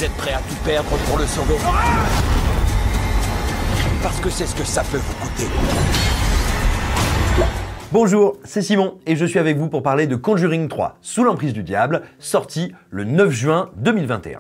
Vous êtes prêt à tout perdre pour le sauver? Parce que c'est ce que ça peut vous coûter. Bonjour, c'est Simon et je suis avec vous pour parler de Conjuring 3, Sous l'emprise du diable, sorti le 9 juin 2021.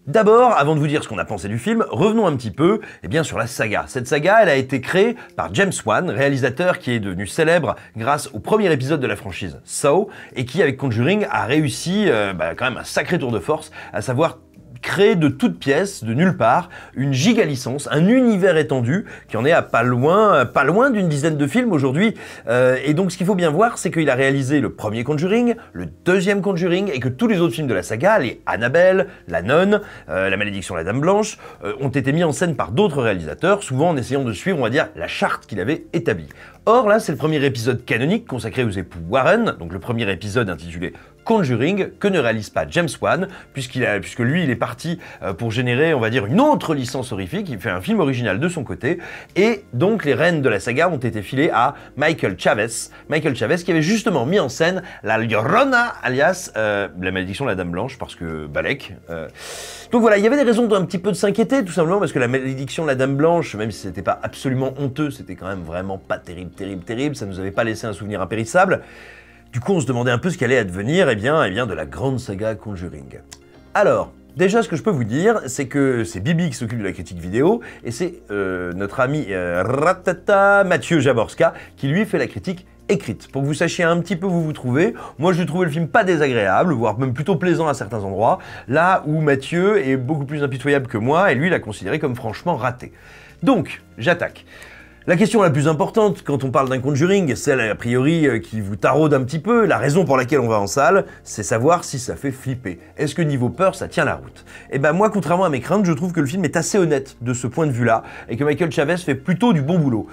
D'abord, avant de vous dire ce qu'on a pensé du film, revenons un petit peu sur la saga. Cette saga, elle a été créée par James Wan, réalisateur qui est devenu célèbre grâce au premier épisode de la franchise Saw, et qui, avec Conjuring, a réussi quand même un sacré tour de force, à savoir créer de toutes pièces, de nulle part, une giga licence, un univers étendu qui en est à pas loin d'une dizaine de films aujourd'hui. Et donc ce qu'il faut bien voir, c'est qu'il a réalisé le premier Conjuring, le deuxième Conjuring, et que tous les autres films de la saga, les Annabelle, La Nonne, La Malédiction de la Dame Blanche, ont été mis en scène par d'autres réalisateurs, souvent en essayant de suivre, on va dire, la charte qu'il avait établie. Or là, c'est le premier épisode canonique consacré aux époux Warren, donc le premier épisode intitulé Conjuring, que ne réalise pas James Wan, puisque lui, il est parti pour générer, on va dire, une autre licence horrifique. Il fait un film original de son côté, et donc les rênes de la saga ont été filées à Michael Chavez qui avait justement mis en scène La Llorona, alias La Malédiction de la Dame Blanche, parce que Balek. Donc voilà, il y avait des raisons d'un petit peu de s'inquiéter, tout simplement parce que La Malédiction de la Dame Blanche, même si c'était pas absolument honteux, c'était quand même vraiment pas terrible, ça nous avait pas laissé un souvenir impérissable. Du coup, on se demandait un peu ce qu'allait advenir de la grande saga Conjuring. Alors, déjà, ce que je peux vous dire, c'est que c'est Bibi qui s'occupe de la critique vidéo, et c'est notre ami Mathieu Jaborska qui lui fait la critique écrite. Pour que vous sachiez un petit peu où vous trouvez, moi je trouvais le film pas désagréable, voire même plutôt plaisant à certains endroits, là où Mathieu est beaucoup plus impitoyable que moi, et lui l'a considéré comme franchement raté. Donc, j'attaque. La question la plus importante quand on parle d'un Conjuring, celle a priori qui vous taraude un petit peu, la raison pour laquelle on va en salle, c'est savoir si ça fait flipper. Est-ce que niveau peur, ça tient la route? Et ben moi, contrairement à mes craintes, je trouve que le film est assez honnête de ce point de vue-là, et que Michael Chavez fait plutôt du bon boulot.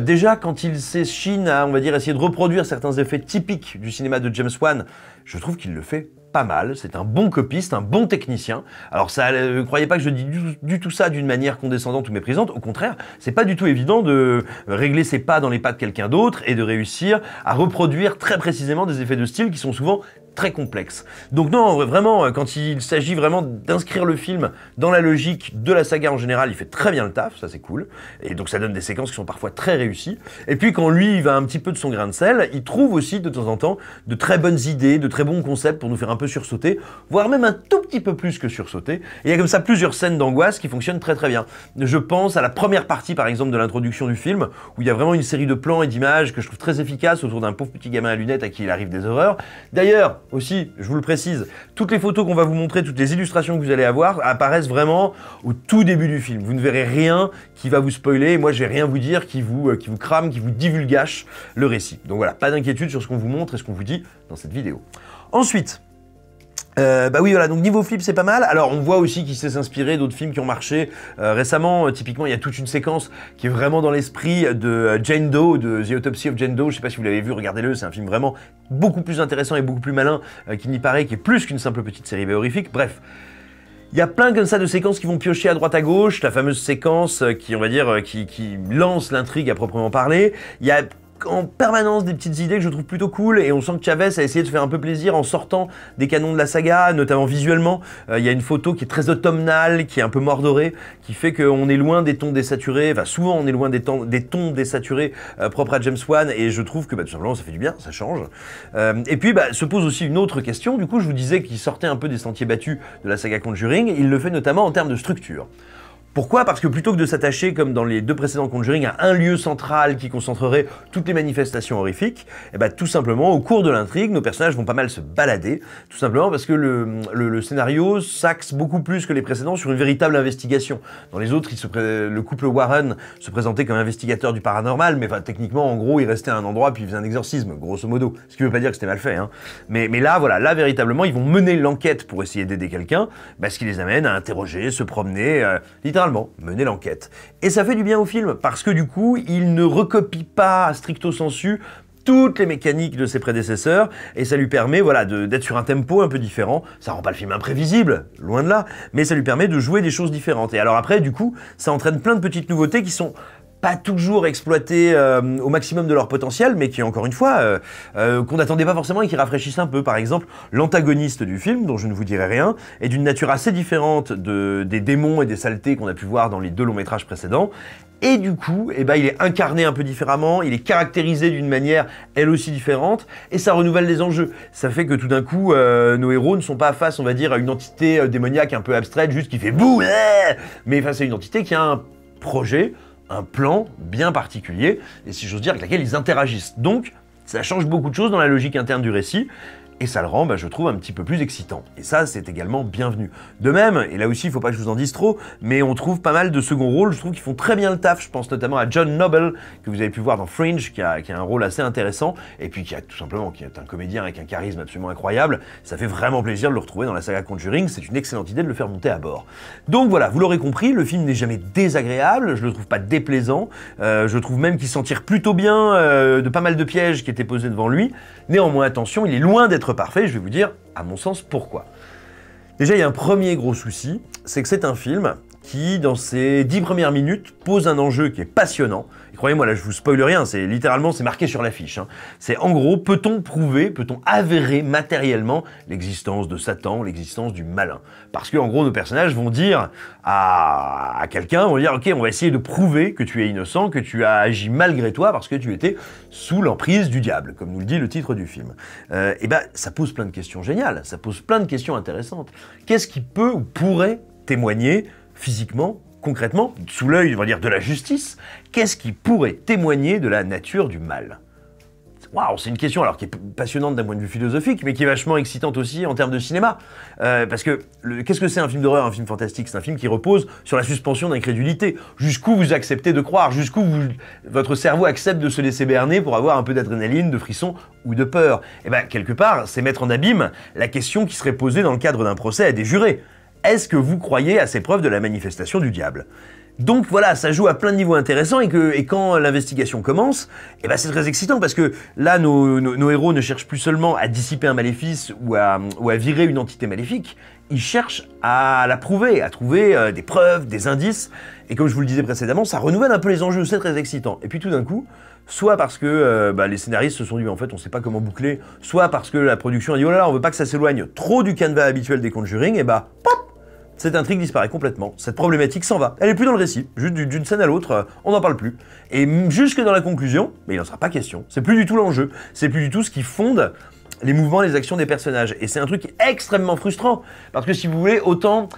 Déjà, quand il s'échine à, on va dire, essayer de reproduire certains effets typiques du cinéma de James Wan, je trouve qu'il le fait pas mal, c'est un bon copiste, un bon technicien. Alors ça, croyez pas que je dis du tout ça d'une manière condescendante ou méprisante, au contraire, c'est pas du tout évident de régler ses pas dans les pas de quelqu'un d'autre et de réussir à reproduire très précisément des effets de style qui sont souvent très complexe. Donc non, vraiment, quand il s'agit vraiment d'inscrire le film dans la logique de la saga en général, il fait très bien le taf, ça c'est cool, et donc ça donne des séquences qui sont parfois très réussies. Et puis quand lui, il va un petit peu de son grain de sel, il trouve aussi de temps en temps de très bonnes idées, de très bons concepts pour nous faire un peu sursauter, voire même un tout petit peu plus que sursauter. Et il y a comme ça plusieurs scènes d'angoisse qui fonctionnent très très bien. Je pense à la première partie par exemple de l'introduction du film, où il y a vraiment une série de plans et d'images que je trouve très efficaces autour d'un pauvre petit gamin à lunettes à qui il arrive des horreurs. D'ailleurs, aussi, je vous le précise, toutes les photos qu'on va vous montrer, toutes les illustrations que vous allez avoir apparaissent vraiment au tout début du film. Vous ne verrez rien qui va vous spoiler, et moi je vais rien vous dire qui vous crame, qui vous divulgache le récit. Donc voilà, pas d'inquiétude sur ce qu'on vous montre et ce qu'on vous dit dans cette vidéo. Ensuite, donc niveau flip c'est pas mal. Alors on voit aussi qu'il sait s'inspirer d'autres films qui ont marché récemment. Typiquement il y a toute une séquence qui est vraiment dans l'esprit de Jane Doe, de The Autopsy of Jane Doe. Je sais pas si vous l'avez vu, regardez-le, c'est un film vraiment beaucoup plus intéressant et beaucoup plus malin qu'il n'y paraît, qui est plus qu'une simple petite série B horrifique. Bref. Il y a plein comme ça de séquences qui vont piocher à droite à gauche, la fameuse séquence qui, on va dire, qui lance l'intrigue à proprement parler. Il y a en permanence des petites idées que je trouve plutôt cool, et on sent que Chavez a essayé de se faire un peu plaisir en sortant des canons de la saga, notamment visuellement. Il y a une photo qui est très automnale, qui est un peu mordorée, qui fait qu'on est loin des tons désaturés, enfin souvent on est loin des tons désaturés propres à James Wan, et je trouve que tout simplement ça fait du bien, ça change. Et puis se pose aussi une autre question. Du coup je vous disais qu'il sortait un peu des sentiers battus de la saga Conjuring, il le fait notamment en termes de structure. Pourquoi? Parce que plutôt que de s'attacher, comme dans les deux précédents Conjuring, à un lieu central qui concentrerait toutes les manifestations horrifiques, tout simplement, au cours de l'intrigue, nos personnages vont pas mal se balader, tout simplement parce que le scénario s'axe beaucoup plus que les précédents sur une véritable investigation. Dans les autres, le couple Warren se présentait comme investigateur du paranormal, mais techniquement, en gros, il restait à un endroit puis il faisait un exorcisme, grosso modo. Ce qui veut pas dire que c'était mal fait, hein. Mais là, voilà, là, véritablement, ils vont mener l'enquête pour essayer d'aider quelqu'un, ce qui les amène à interroger, se promener, littéralement mener l'enquête. Et ça fait du bien au film, parce que du coup, il ne recopie pas stricto sensu toutes les mécaniques de ses prédécesseurs, et ça lui permet d'être sur un tempo un peu différent. Ça rend pas le film imprévisible, loin de là, mais ça lui permet de jouer des choses différentes. Et alors après, du coup, ça entraîne plein de petites nouveautés qui sont pas toujours exploités au maximum de leur potentiel, mais qui, encore une fois, qu'on n'attendait pas forcément et qui rafraîchissent un peu. Par exemple, l'antagoniste du film, dont je ne vous dirai rien, est d'une nature assez différente des démons et des saletés qu'on a pu voir dans les 2 longs métrages précédents. Et du coup, eh ben, il est incarné un peu différemment, il est caractérisé d'une manière elle aussi différente, et ça renouvelle les enjeux. Ça fait que tout d'un coup, nos héros ne sont pas face, on va dire, à une entité démoniaque un peu abstraite, juste qui fait bouh, mais face à une entité qui a un projet, un plan bien particulier, et si j'ose dire, avec laquelle ils interagissent. Donc, ça change beaucoup de choses dans la logique interne du récit, et ça le rend, je trouve, un petit peu plus excitant. Et ça, c'est également bienvenu. De même, et là aussi, il faut pas que je vous en dise trop, mais on trouve pas mal de second rôles, je trouve qu'ils font très bien le taf. Je pense notamment à John Noble, que vous avez pu voir dans Fringe, qui a un rôle assez intéressant, et puis qui est un comédien avec un charisme absolument incroyable. Ça fait vraiment plaisir de le retrouver dans la saga Conjuring, c'est une excellente idée de le faire monter à bord. Donc voilà, vous l'aurez compris, le film n'est jamais désagréable, je le trouve pas déplaisant, je trouve même qu'il s'en tire plutôt bien de pas mal de pièges qui étaient posés devant lui. Néanmoins, attention, il est loin d'être parfait, je vais vous dire, à mon sens, pourquoi. Déjà, il y a un premier gros souci, c'est que c'est un film qui, dans ses 10 premières minutes, pose un enjeu qui est passionnant. Et croyez-moi, là, je vous spoil rien, c'est marqué sur l'affiche. C'est en gros, peut-on avérer matériellement l'existence de Satan, l'existence du malin? Parce que, en gros, nos personnages vont dire à quelqu'un, vont dire, ok, on va essayer de prouver que tu es innocent, que tu as agi malgré toi parce que tu étais sous l'emprise du diable, comme nous le dit le titre du film. Et ben, ça pose plein de questions géniales, ça pose plein de questions intéressantes. Qu'est-ce qui peut ou pourrait témoigner physiquement, concrètement, sous l'œil, on va dire, de la justice, qu'est-ce qui pourrait témoigner de la nature du mal? Waouh, c'est une question alors qui est passionnante d'un point de vue philosophique, mais qui est vachement excitante aussi en termes de cinéma. Parce que, qu'est-ce que c'est un film d'horreur, un film fantastique? C'est un film qui repose sur la suspension d'incrédulité. Jusqu'où vous acceptez de croire, jusqu'où votre cerveau accepte de se laisser berner pour avoir un peu d'adrénaline, de frisson ou de peur. Et ben, quelque part, c'est mettre en abîme la question qui serait posée dans le cadre d'un procès à des jurés. Est-ce que vous croyez à ces preuves de la manifestation du diable? Donc voilà, ça joue à plein de niveaux intéressants et quand l'investigation commence, eh ben c'est très excitant parce que là, nos héros ne cherchent plus seulement à dissiper un maléfice ou à virer une entité maléfique, ils cherchent à la prouver, à trouver des preuves, des indices, et comme je vous le disais précédemment, ça renouvelle un peu les enjeux, c'est très excitant. Et puis tout d'un coup, soit parce que les scénaristes se sont dit, en fait, on sait pas comment boucler, soit parce que la production a dit, oh là là, on veut pas que ça s'éloigne trop du canevas habituel des Conjuring, et bah, pop, cette intrigue disparaît complètement, cette problématique s'en va. Elle est plus dans le récit, juste d'une scène à l'autre, on n'en parle plus. Et jusque dans la conclusion, mais il n'en sera pas question, c'est plus du tout l'enjeu, c'est plus du tout ce qui fonde les mouvements, les actions des personnages. Et c'est un truc extrêmement frustrant, parce que si vous voulez, autant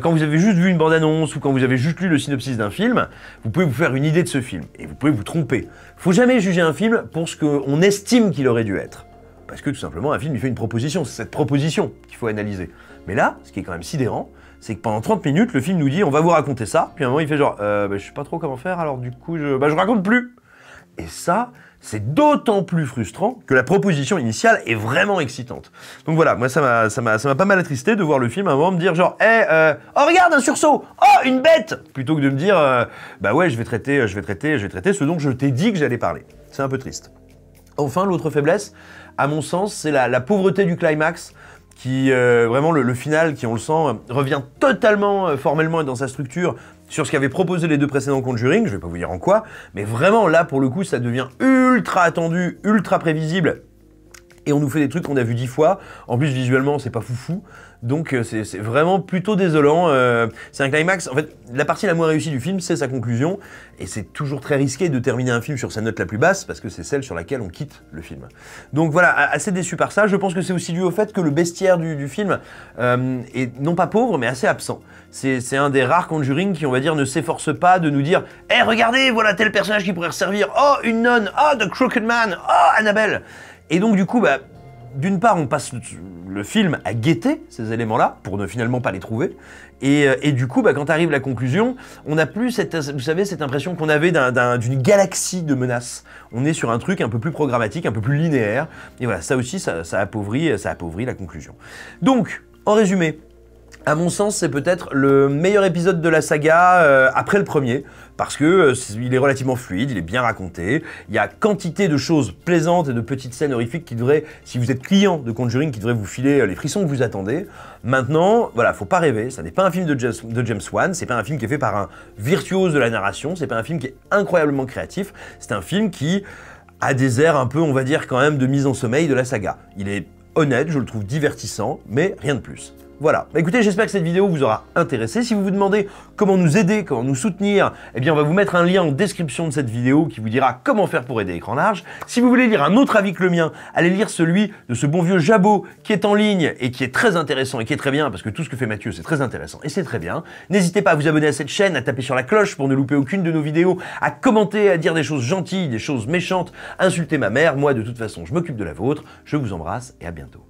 quand vous avez juste vu une bande-annonce ou quand vous avez juste lu le synopsis d'un film, vous pouvez vous faire une idée de ce film, et vous pouvez vous tromper. Faut jamais juger un film pour ce qu'on estime qu'il aurait dû être. Parce que tout simplement, un film, il fait une proposition, c'est cette proposition qu'il faut analyser. Mais là, ce qui est quand même sidérant, c'est que pendant 30 minutes, le film nous dit « on va vous raconter ça », puis à un moment il fait genre « je sais pas trop comment faire, alors du coup, je raconte plus ». Et ça, c'est d'autant plus frustrant que la proposition initiale est vraiment excitante. Donc voilà, moi ça m'a pas mal attristé de voir le film à un moment me dire genre « oh regarde, un sursaut! Oh, une bête !» plutôt que de me dire « bah ouais, je vais traiter ce dont je t'ai dit que j'allais parler ». C'est un peu triste. Enfin, l'autre faiblesse, à mon sens, c'est la pauvreté du climax, qui, vraiment, le final, qui, on le sent, revient totalement, formellement et dans sa structure, sur ce qu'avaient proposé les 2 précédents Conjuring, je vais pas vous dire en quoi, mais vraiment, là, pour le coup, ça devient ultra attendu, ultra prévisible, et on nous fait des trucs qu'on a vus 10 fois, en plus, visuellement, c'est pas foufou, donc c'est vraiment plutôt désolant. C'est un climax, en fait, la partie la moins réussie du film, c'est sa conclusion, et c'est toujours très risqué de terminer un film sur sa note la plus basse, parce que c'est celle sur laquelle on quitte le film. Donc voilà, assez déçu par ça. Je pense que c'est aussi dû au fait que le bestiaire du film est non pas pauvre, mais assez absent. C'est un des rares Conjuring qui, on va dire, ne s'efforce pas de nous dire « Eh, regardez, voilà tel personnage qui pourrait resservir, oh, une nonne, oh, The Crooked Man, oh, Annabelle !» Et donc du coup, bah, d'une part, on passe le film à guetter ces éléments-là, pour ne finalement pas les trouver, et du coup, bah, quand arrive la conclusion, on n'a plus vous savez, cette impression qu'on avait d'une galaxie de menaces. On est sur un truc un peu plus programmatique, un peu plus linéaire, et voilà, ça aussi, ça appauvrit la conclusion. Donc, en résumé, À mon sens, c'est peut-être le meilleur épisode de la saga après le premier, parce que il est relativement fluide, il est bien raconté, il y a quantité de choses plaisantes et de petites scènes horrifiques qui devraient, si vous êtes client de Conjuring, qui devraient vous filer les frissons que vous attendez. Maintenant, voilà, faut pas rêver, ça n'est pas un film de James Wan, c'est pas un film qui est fait par un virtuose de la narration, c'est pas un film qui est incroyablement créatif, c'est un film qui a des airs un peu, on va dire quand même, de mise en sommeil de la saga. Il est honnête, je le trouve divertissant, mais rien de plus. Voilà, bah écoutez, j'espère que cette vidéo vous aura intéressé. Si vous vous demandez comment nous aider, comment nous soutenir, eh bien on va vous mettre un lien en description de cette vidéo qui vous dira comment faire pour aider Écran Large. Si vous voulez lire un autre avis que le mien, allez lire celui de ce bon vieux Jabot qui est en ligne et qui est très intéressant et qui est très bien, parce que tout ce que fait Mathieu c'est très intéressant et c'est très bien. N'hésitez pas à vous abonner à cette chaîne, à taper sur la cloche pour ne louper aucune de nos vidéos, à commenter, à dire des choses gentilles, des choses méchantes, insulter ma mère. Moi de toute façon je m'occupe de la vôtre, je vous embrasse et à bientôt.